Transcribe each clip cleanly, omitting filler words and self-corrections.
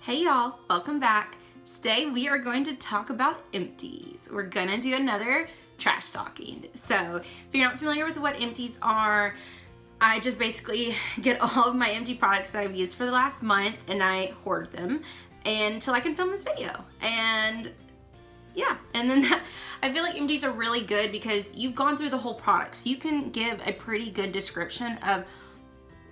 Hey y'all, welcome back. Today we are going to talk about Empties. We're gonna do another trash talking. So if you're not familiar with what Empties are, I just basically get all of my empty products that I've used for the last month and I hoard them until I can film this video. And yeah, and then I feel like Empties are really good because you've gone through the whole product. So you can give a pretty good description of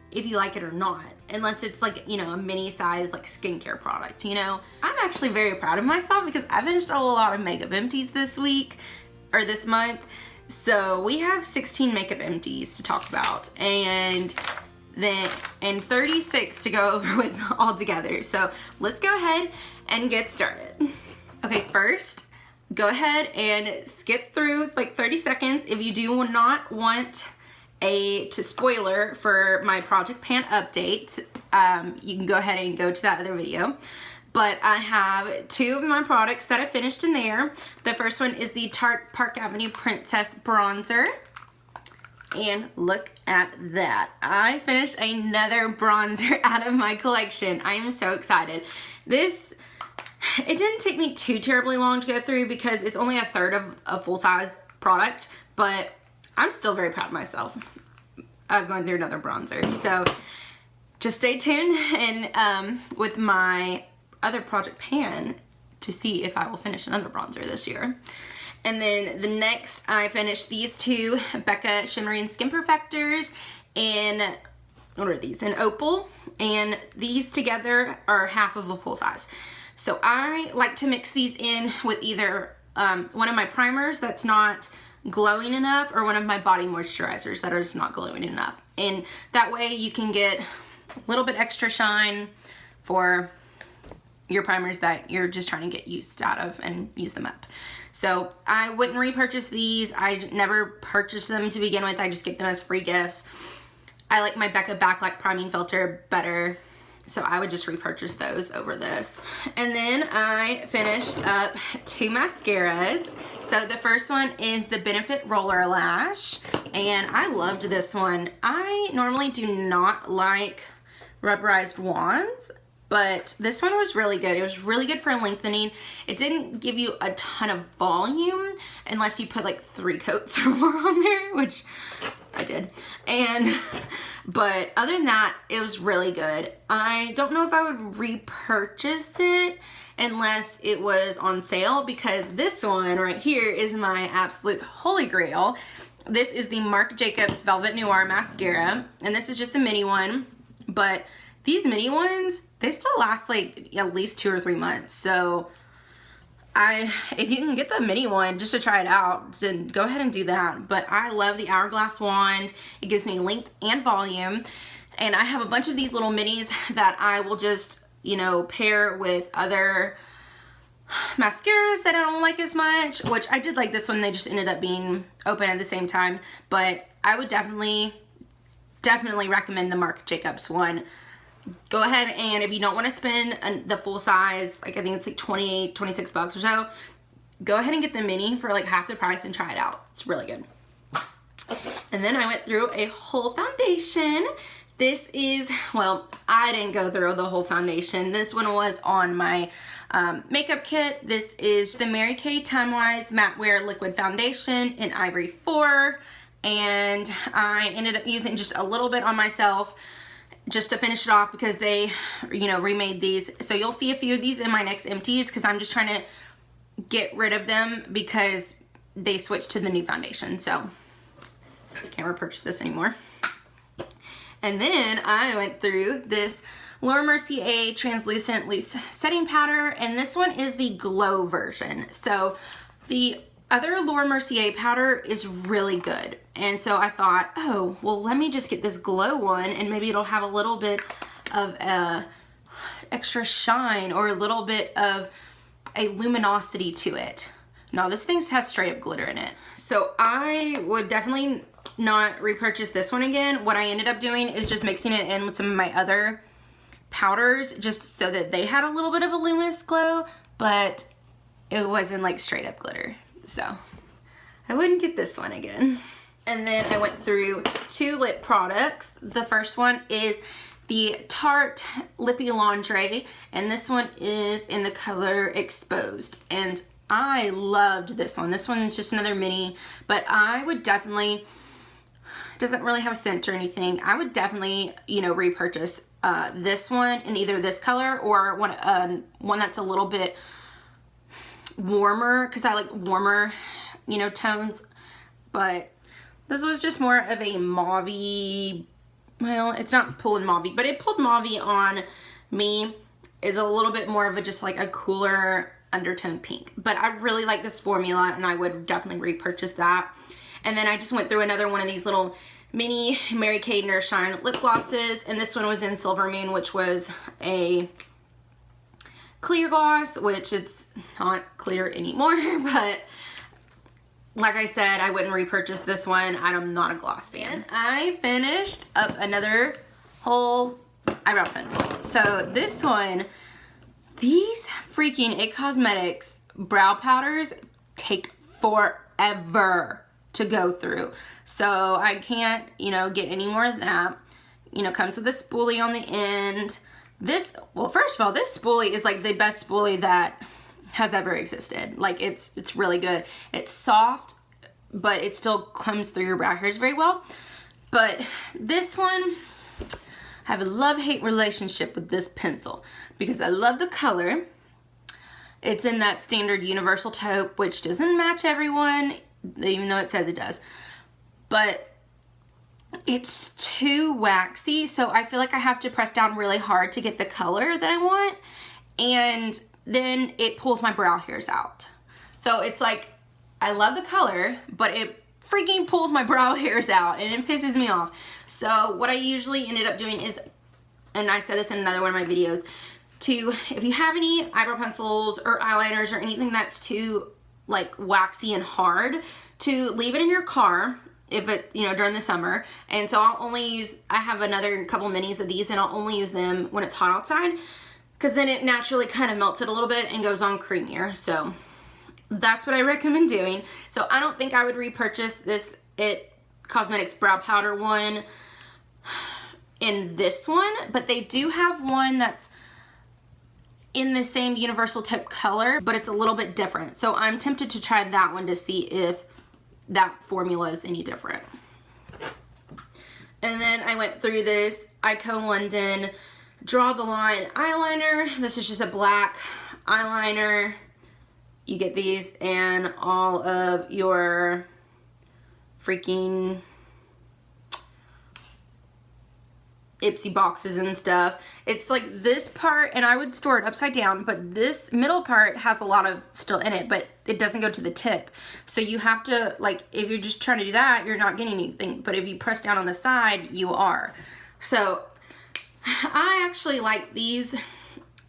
if you like it or not, unless it's like, you know, a mini size like skincare product, you know. I'm actually very proud of myself because I finished a lot of makeup empties this week or this month. So we have 16 makeup empties to talk about and 36 to go over with all together. So let's go ahead and get started. Okay, first, go ahead and skip through like 30 seconds if you do not want spoiler for my project pan update. You can go ahead and go to that other video. But I have two of my products that I finished in there. The first one is the Tarte Park Avenue Princess Bronzer. And look at that. I finished another bronzer out of my collection. I am so excited. It didn't take me too terribly long to go through because it's only a third of a full-size product, but I'm still very proud of myself. I've gone through another bronzer. So just stay tuned and with my other project pan to see if I will finish another bronzer this year. And then the next, I finished these two Becca Shimmering Skin Perfectors in, what are these? In Opal. And these together are half of a full size. So I like to mix these in with either one of my primers that's not glowing enough or one of my body moisturizers that are just not glowing enough. And that way you can get a little bit extra shine for your primers that you're just trying to get used out of and use them up. So I wouldn't repurchase these. I never purchased them to begin with. I just get them as free gifts. I like my Becca Backlight Priming Filter better, so I would just repurchase those over this. And then I finished up two mascaras. So the first one is the Benefit Roller Lash, and I loved this one. I normally do not like rubberized wands, but this one was really good. It was really good for lengthening. It didn't give you a ton of volume unless you put like 3 coats or more on there, which I did. But other than that, it was really good. I don't know if I would repurchase it unless it was on sale, because this one right here is my absolute holy grail. This is the Marc Jacobs Velvet Noir Mascara, and this is just a mini one, but these mini ones, they still last like at least 2 or 3 months. So if you can get the mini one just to try it out, then go ahead and do that. But I love the Hourglass wand. It gives me length and volume. And I have a bunch of these little minis that I will just, you know, pair with other mascaras that I don't like as much, which I did like this one. They just ended up being open at the same time. But I would definitely recommend the Marc Jacobs one. Go ahead, and if you don't want to spend the full size, like I think it's like 28, 26 bucks or so, go ahead and get the mini for like half the price and try it out. It's really good. And then I went through a whole foundation. This is, well, I didn't go through the whole foundation. This one was on my makeup kit. This is the Mary Kay Timewise Matte Wear Liquid Foundation in Ivory 4. And I ended up using just a little bit on myself just to finish it off because they, you know, remade these. So you'll see a few of these in my next empties because I'm just trying to get rid of them because they switched to the new foundation. So I can't repurchase this anymore. And then I went through this Mercier Translucent Loose Setting Powder, and this one is the glow version. So the other Mercier powder is really good, and so I thought, oh, well, let me just get this glow one and maybe it'll have a little bit of extra shine or a little bit of a luminosity to it. No, this thing has straight up glitter in it. So I would definitely not repurchase this one again. What I ended up doing is just mixing it in with some of my other powders just so that they had a little bit of a luminous glow, but it wasn't like straight up glitter. So I wouldn't get this one again. And then I went through 2 lip products. The first one is the Tarte Lippie Lingerie, and this one is in the color Exposed, and I loved this one. This one is just another mini, but I would definitely, doesn't really have a scent or anything, I would definitely, you know, repurchase this one in either this color or one that's a little bit warmer, because I like warmer, you know, tones. But this was just more of a mauve-y, well, it's not pulling mauve-y, but it pulled mauve-y on me. Is a little bit more of a just like a cooler undertone pink. But I really like this formula, and I would definitely repurchase that. And then I just went through another one of these little mini Mary Kay Nourishine lip glosses, and this one was in Silver Moon, which was a clear gloss, which it's not clear anymore, but like I said, I wouldn't repurchase this one. I'm not a gloss fan. I finished up another whole eyebrow pencil. So this one, these freaking It Cosmetics brow powders take forever to go through. So I can't, you know, get any more of that. You know, comes with a spoolie on the end. This, well, first of all, this spoolie is like the best spoolie that has ever existed. Like it's really good. It's soft, but it still comes through your brow hairs very well. But this one, I have a love-hate relationship with this pencil because I love the color. It's in that standard universal taupe, which doesn't match everyone, even though it says it does. But it's too waxy, so I feel like I have to press down really hard to get the color that I want, and then it pulls my brow hairs out. So it's like, I love the color, but it freaking pulls my brow hairs out, and it pisses me off. So what I usually ended up doing is, and I said this in another one of my videos, if you have any eyebrow pencils or eyeliners or anything that's too like waxy and hard, to leave it in your car if it, you know, during the summer. And so I'll only use, I have another couple minis of these, and I'll only use them when it's hot outside, because then it naturally kind of melts it a little bit and goes on creamier. So that's what I recommend doing. So I don't think I would repurchase this It Cosmetics brow powder one in this one, but they do have one that's in the same universal type color, but it's a little bit different. So I'm tempted to try that one to see if that formula is any different. And then I went through this Eyeko London Draw the Line eyeliner. This is just a black eyeliner. You get these in all of your freaking Ipsy boxes and stuff. It's like this part, and I would store it upside down, but this middle part has a lot of still in it, but it doesn't go to the tip. So you have to, like, if you're just trying to do that, you're not getting anything, but if you press down on the side, you are. So I actually like these.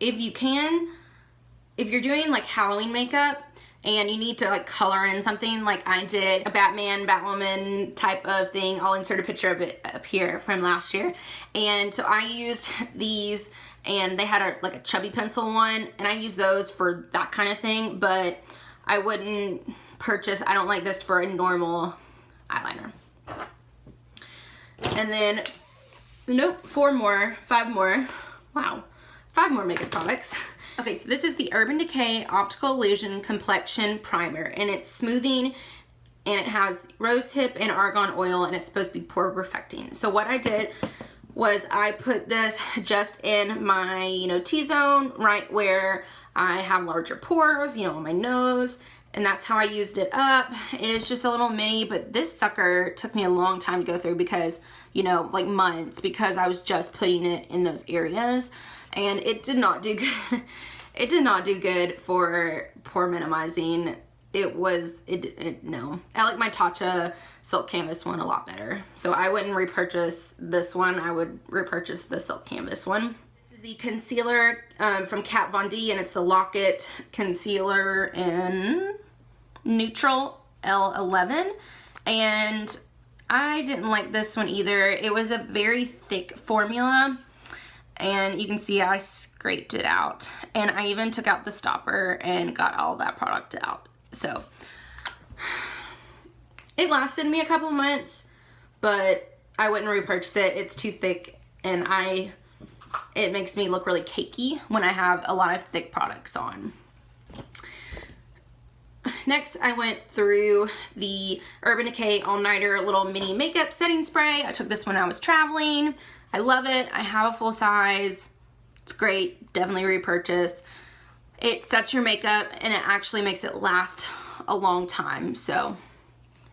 If you can, if you're doing like Halloween makeup and you need to like color in something, like I did a Batman, Batwoman type of thing, I'll insert a picture of it up here from last year. And so I used these, and they had like a chubby pencil one, and I use those for that kind of thing, but I wouldn't purchase, I don't like this for a normal eyeliner. And then, nope, 5 more, wow, 5 more makeup products. Okay, so this is the Urban Decay Optical Illusion Complexion Primer, and it's smoothing, and it has rose hip and argan oil, and it's supposed to be pore perfecting. So what I did was I put this just in my, you know, T-zone, right where I have larger pores, you know, on my nose, and that's how I used it up. It is just a little mini, but this sucker took me a long time to go through because, you know, like months, because I was just putting it in those areas. And it did not do good. It did not do good for pore minimizing. No. I like my Taupe Silk Canvas one a lot better. So I wouldn't repurchase this one. I would repurchase the Silk Canvas one. This is the concealer from Kat Von D, and it's the Lock-It Concealer in Neutral L11. And I didn't like this one either. It was a very thick formula. And you can see I scraped it out, and I even took out the stopper and got all that product out. So it lasted me a couple months, but I wouldn't repurchase it. It's too thick, and I it makes me look really cakey when I have a lot of thick products on. Next, I went through the Urban Decay All Nighter little mini makeup setting spray. I took this when I was traveling. I love it. I have a full size. It's great. Definitely repurchase. It sets your makeup and it actually makes it last a long time. So,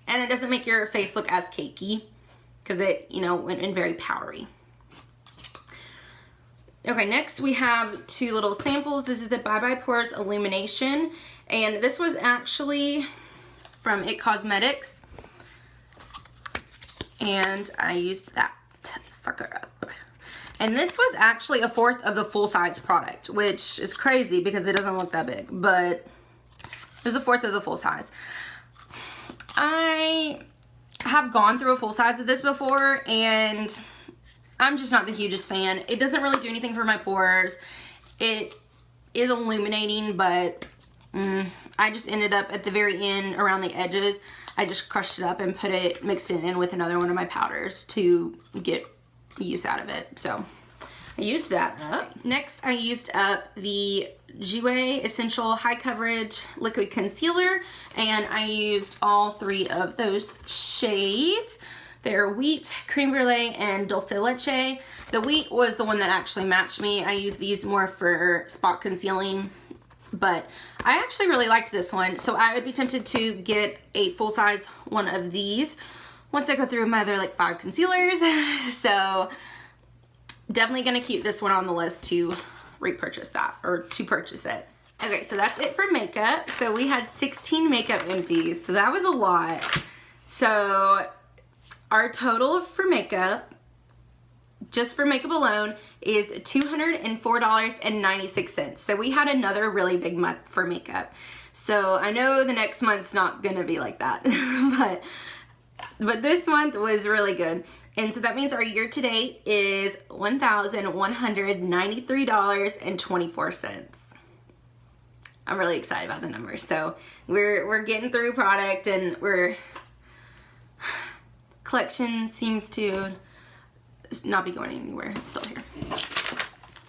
and it doesn't make your face look as cakey because it, you know, went in very powdery. Okay, next we have two little samples. This is the Bye Bye Pores Illumination, and this was actually from It Cosmetics, and I used that sucker up. And this was actually a fourth of the full-size product, which is crazy because it doesn't look that big, but it was a fourth of the full size. I have gone through a full size of this before, and I'm just not the hugest fan. It doesn't really do anything for my pores. It is illuminating, but I just ended up at the very end around the edges. I just crushed it up and mixed it in with another one of my powders to get use out of it. So I used that up. Next, I used up the Jouer Essential High Coverage Liquid Concealer, and I used all three of those shades. They're Wheat, Creme Brulee, and Dulce Leche. The Wheat was the one that actually matched me. I use these more for spot concealing, but I actually really liked this one, so I would be tempted to get a full-size one of these once I go through my other like 5 concealers. So definitely gonna keep this one on the list to repurchase that, or to purchase it. Okay, so that's it for makeup. So we had 16 makeup empties, so that was a lot. So our total for makeup, just for makeup alone, is $204.96. So we had another really big month for makeup. So I know the next month's not gonna be like that, but this month was really good. And so that means our year to date is $1,193.24. I'm really excited about the numbers. So we're getting through product, and collection seems to not be going anywhere. It's still here.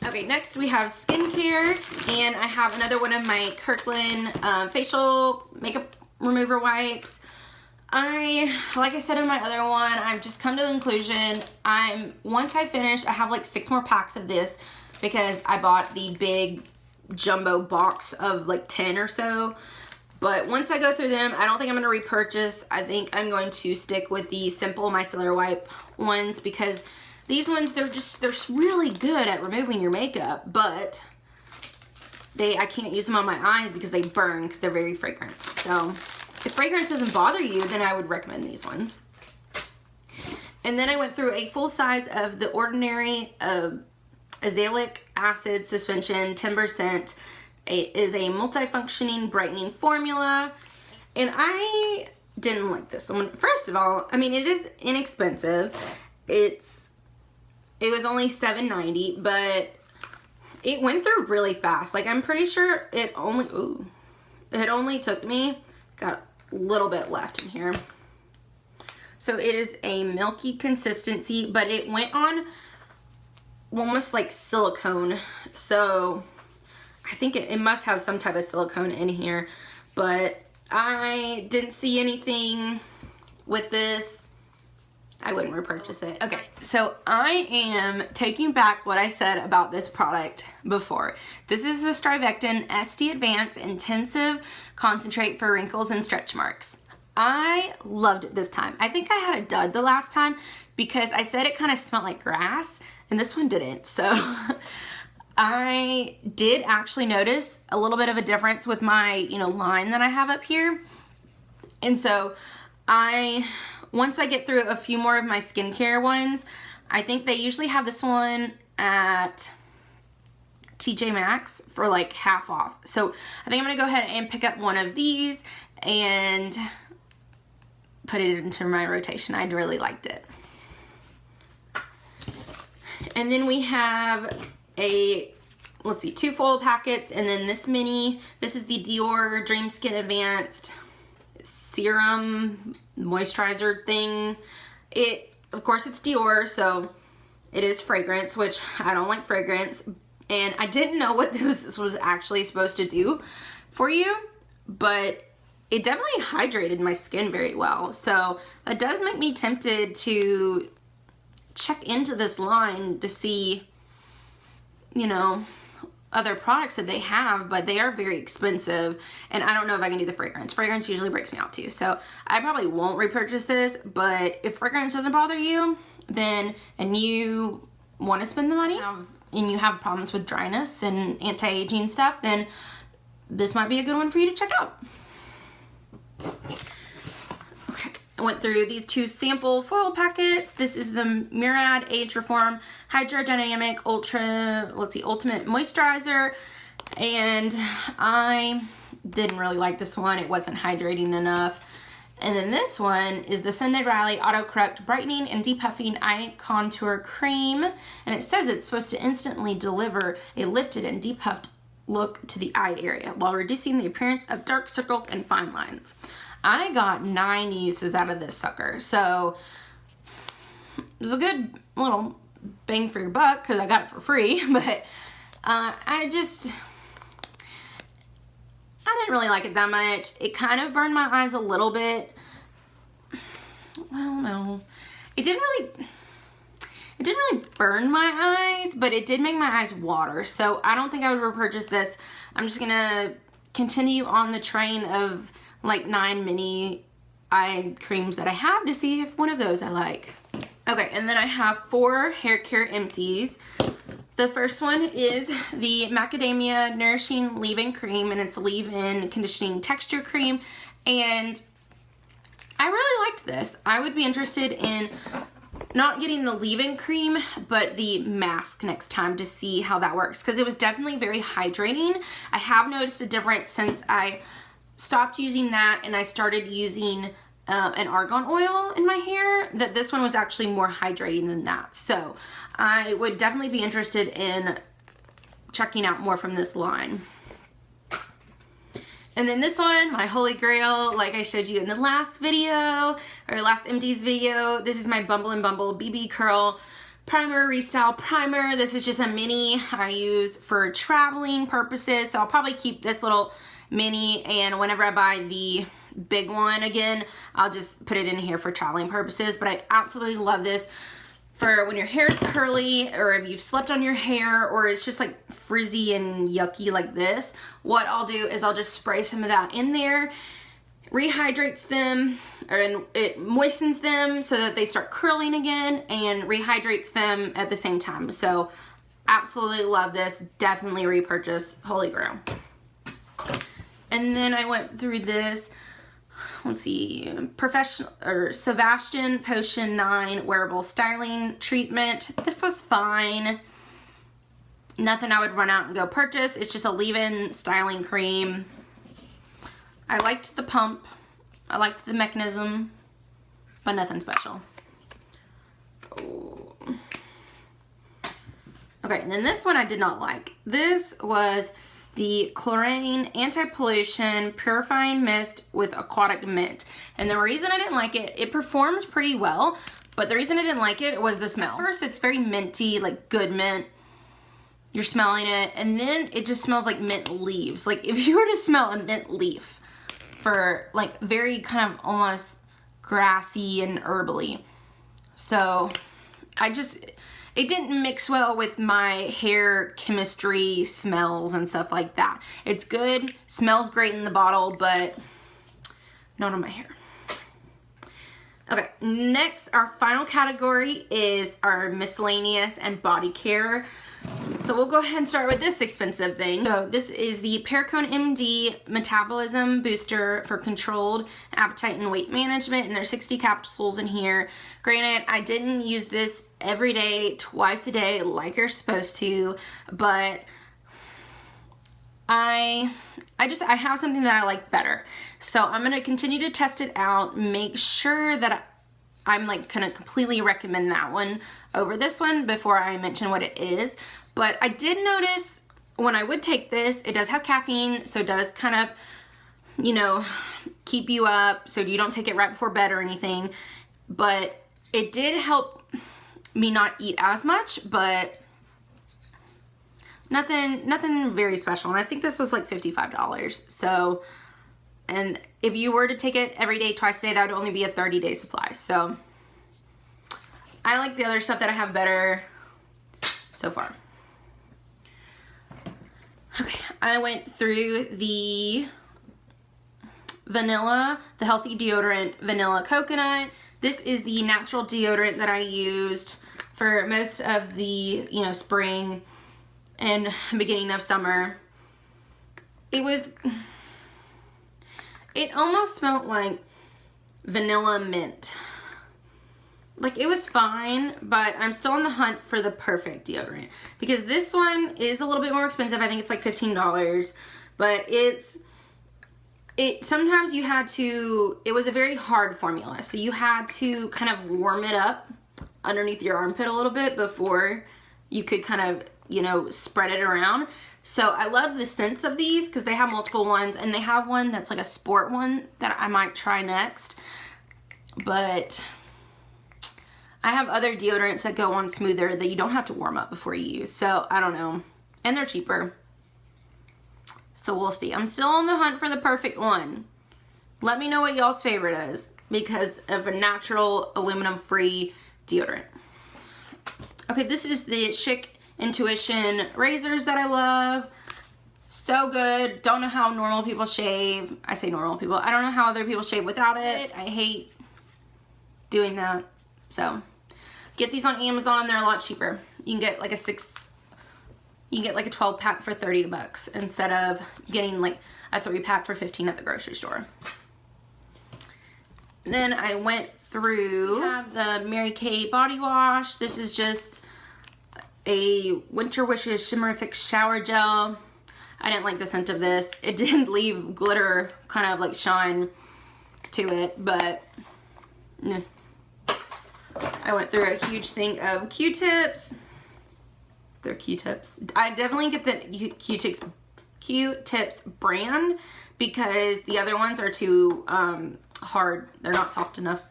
Okay, next we have skincare, and I have another one of my Kirkland facial makeup remover wipes. Like I said in my other one, I've just come to the conclusion, once I finish, I have like 6 more packs of this because I bought the big jumbo box of like 10 or so. But once I go through them, I don't think I'm going to repurchase. I think I'm going to stick with the Simple Micellar Wipe ones, because these ones, they're really good at removing your makeup, but I can't use them on my eyes because they burn because they're very fragrant. So if fragrance doesn't bother you, then I would recommend these ones. And then I went through a full size of the Ordinary Azelaic Acid Suspension 10%. It is a multifunctioning brightening formula, and I didn't like this one. First of all, I mean, it is inexpensive. It was only $7.90, but it went through really fast. Like, I'm pretty sure it only took me, got a little bit left in here. So it is a milky consistency, but it went on almost like silicone. So I think it must have some type of silicone in here, but I didn't see anything with this. I wouldn't repurchase it. Okay, so I am taking back what I said about this product before. This is the Strivectin SD Advanced Intensive Concentrate for Wrinkles and Stretch Marks. I loved it this time. I think I had a dud the last time because I said it kind of smelled like grass, and this one didn't. So I did actually notice a little bit of a difference with my, line that I have up here. And so once I get through a few more of my skincare ones, I think they usually have this one at TJ Maxx for like half off. So I think I'm gonna go ahead and pick up one of these and put it into my rotation. I really liked it. And then we have two foil packets, and then this mini. This is the Dior Dream Skin Advanced Serum Moisturizer thing. Of course, it's Dior, so It is fragrance, which I don't like fragrance, and I didn't know what this was actually supposed to do for you, but it definitely hydrated my skin very well. So that does make me tempted to check into this line to see, you know, other products that they have, but they are very expensive, and I don't know if I can do the fragrance. Fragrance usually breaks me out too, so I probably won't repurchase this. But if fragrance doesn't bother you, then, and you want to spend the money, and you have problems with dryness and anti-aging stuff, then this might be a good one for you to check out. Okay, I went through these 2 sample foil packets. This is the Murad Age Reform Hydrodynamic Ultra, let's see, Ultimate Moisturizer, and I didn't really like this one. It wasn't hydrating enough. And then this one is the Sunday Riley Auto Correct Brightening and Depuffing Eye Contour Cream, and it says it's supposed to instantly deliver a lifted and depuffed look to the eye area while reducing the appearance of dark circles and fine lines. I got 9 uses out of this sucker, so it was a good little bang for your buck because I got it for free. But I didn't really like it that much. It kind of burned my eyes a little bit. Well, no, it didn't really burn my eyes, but it did make my eyes water. So I don't think I would repurchase this. I'm just gonna continue on the train of like 9 mini eye creams that I have to see if one of those I like. Okay, and then I have 4 hair care empties. The first one is the Macadamia Nourishing Leave-In Cream, and it's a leave-in conditioning texture cream, and I really liked this. I would be interested in not getting the leave-in cream, but the mask next time to see how that works, because it was definitely very hydrating. I have noticed a difference since I stopped using that and I started using an argan oil in my hair, that this one was actually more hydrating than that. So I would definitely be interested in checking out more from this line. And then this one, my holy grail, like I showed you in the last video, or last Empties video, this is my Bumble and Bumble BB Curl Primer Restyle Primer. This is just a mini I use for traveling purposes, so I'll probably keep this little mini, and whenever I buy the big one again, I'll just put it in here for traveling purposes. But I absolutely love this for when your hair is curly, or if you've slept on your hair, or it's just like frizzy and yucky like this. What I'll do is I'll just spray some of that in there, rehydrates them, and it moistens them so that they start curling again, and rehydrates them at the same time. So absolutely love this. Definitely repurchase. Holy grail. And then I went through this, let's see, Sebastian Potion 9 Wearable Styling Treatment. This was fine. Nothing I would run out and go purchase. It's just a leave-in styling cream. I liked the pump. I liked the mechanism, but nothing special. Oh. Okay, and then this one I did not like. This was the Chlorine Anti-Pollution Purifying Mist with Aquatic Mint. And the reason I didn't like it, it performed pretty well, but the reason I didn't like it was the smell. First, it's very minty, like good mint. You're smelling it, and then it just smells like mint leaves. Like if you were to smell a mint leaf for like very kind of almost grassy and herbally. So it didn't mix well with my hair chemistry smells and stuff like that. It's good, smells great in the bottle, but not on my hair. Okay, next, our final category is our miscellaneous and body care. So we'll go ahead and start with this expensive thing. So this is the Perricone MD Metabolism Booster for controlled appetite and weight management, and there's 60 capsules in here. Granted, I didn't use this every day, twice a day, like you're supposed to, but I have something that I like better. So I'm gonna continue to test it out, make sure that I'm like gonna completely recommend that one over this one before I mention what it is. But I did notice when I would take this, it does have caffeine, so it does kind of, you know, keep you up so you don't take it right before bed or anything. But it did help me not eat as much, but nothing very special. And I think this was like $55. So, and if you were to take it every day, twice a day, that would only be a 30-day supply. So I like the other stuff that I have better so far. Okay, I went through the vanilla, the healthy deodorant vanilla coconut. This is the natural deodorant that I used for most of the, you know, spring and beginning of summer. It almost smelled like vanilla mint. Like, it was fine, but I'm still on the hunt for the perfect deodorant, because this one is a little bit more expensive. I think it's like $15, but sometimes you had to, it was a very hard formula, so you had to kind of warm it up underneath your armpit a little bit before you could kind of, you know, spread it around. So I love the scents of these because they have multiple ones, and they have one that's like a sport one that I might try next. But I have other deodorants that go on smoother that you don't have to warm up before you use. So I don't know. And they're cheaper. So we'll see. I'm still on the hunt for the perfect one. Let me know what y'all's favorite is, because of a natural aluminum-free deodorant. Okay, this is the Chic Intuition razors that I love. So good. Don't know how normal people shave. I say normal people. I don't know how other people shave without it. I hate doing that. So get these on Amazon. They're a lot cheaper. You can get like a 12 pack for $30 instead of getting like a 3-pack for $15 at the grocery store. Then I went through the Mary Kay body wash. This is just a Winter Wishes Shimmerific shower gel. I didn't like the scent of this. It did leave glitter kind of like shine to it, but nah. I went through a huge thing of Q-tips. They're Q-tips. I definitely get the Q-tips brand because the other ones are too hard. They're not soft enough.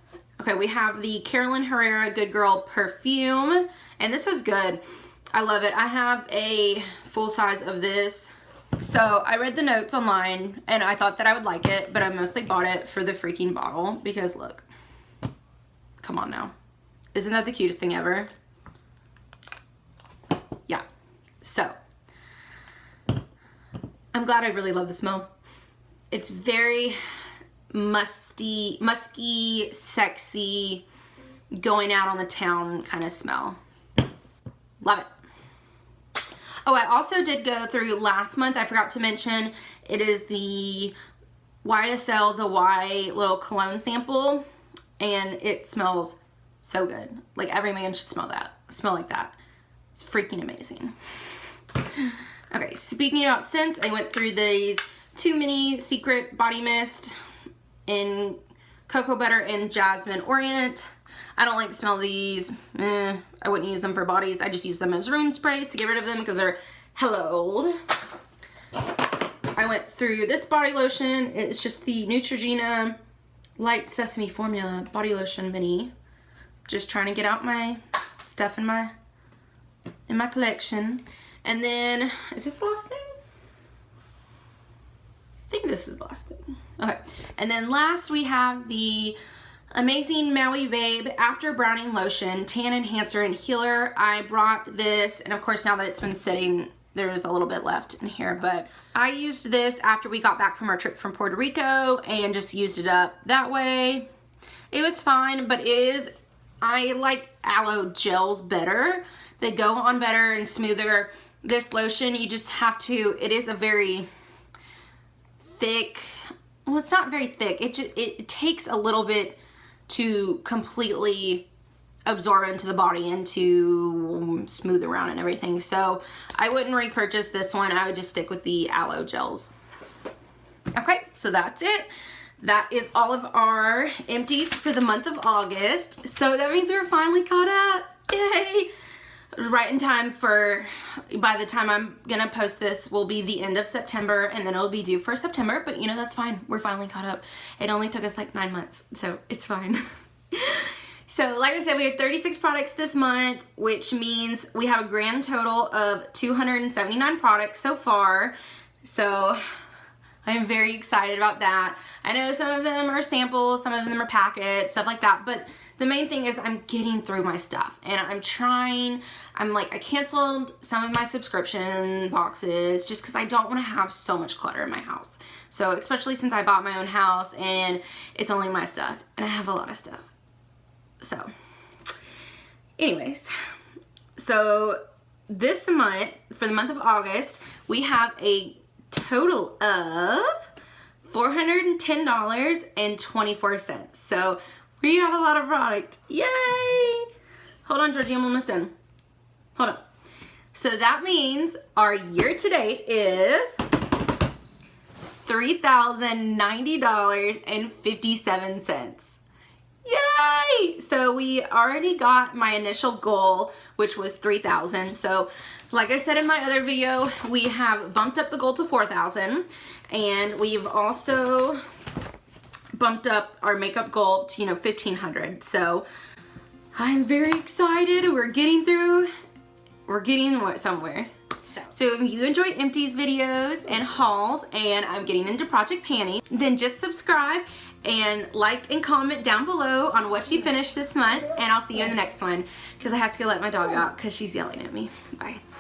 Okay, we have the Carolyn Herrera Good Girl perfume, and this is good. I love it. I have a full size of this. So I read the notes online and I thought that I would like it, but I mostly bought it for the freaking bottle because look, come on now. Isn't that the cutest thing ever? Yeah. So I'm glad I really love the smell. It's very musky, sexy, going out on the town kind of smell. Love it. Oh, I also did go through last month. I forgot to mention, it is the YSL, the Y little cologne sample, and it smells so good. Like, every man should smell like that. It's freaking amazing. Okay, speaking about scents, I went through these 2 mini secret body mist in Cocoa Butter and Jasmine Orient. I don't like the smell of these. I wouldn't use them for bodies. I just use them as room sprays to get rid of them because they're hella old. I went through this body lotion. It's just the Neutrogena Light Sesame Formula Body Lotion Mini. Just trying to get out my stuff in my collection. And then, is this the last thing? I think this is the last thing. Okay. And then last we have the Amazing Maui Babe After Browning Lotion, Tan Enhancer and Healer. I brought this, and of course now that it's been sitting, there's a little bit left in here, but I used this after we got back from our trip from Puerto Rico and just used it up that way. It was fine, but I like aloe gels better. They go on better and smoother. This lotion, you just have to, it is a very thick, well, it's not very thick. It takes a little bit to completely absorb into the body and to smooth around and everything. So I wouldn't repurchase this one. I would just stick with the aloe gels. Okay, so that's it. That is all of our empties for the month of August. So that means we're finally caught up. Yay! Right in time for, by the time I'm gonna post this will be the end of September, and then it'll be due for September, but you know, that's fine. We're finally caught up. It only took us like 9 months, so it's fine. So like I said, we have 36 products this month, which means we have a grand total of 279 products so far. So I'm very excited about that. I know some of them are samples, some of them are packets, stuff like that, but the main thing is I'm getting through my stuff and I canceled some of my subscription boxes just because I don't want to have so much clutter in my house. So especially since I bought my own house and it's only my stuff and I have a lot of stuff. So anyways, so this month, for the month of August, we have a total of $410.24. So we got a lot of product. Yay! Hold on, Georgie, I'm almost done. Hold on. So that means our year to date is $3,090.57. Yay! So we already got my initial goal, which was 3,000. So like I said in my other video, we have bumped up the goal to 4,000, and we've also bumped up our makeup goal to, 1,500. So I'm very excited. We're getting somewhere. So if you enjoy Empties videos and hauls, and I'm getting into Project Panty, then just subscribe and like and comment down below on what you finished this month, and I'll see you in the next one because I have to go let my dog out because she's yelling at me. Bye.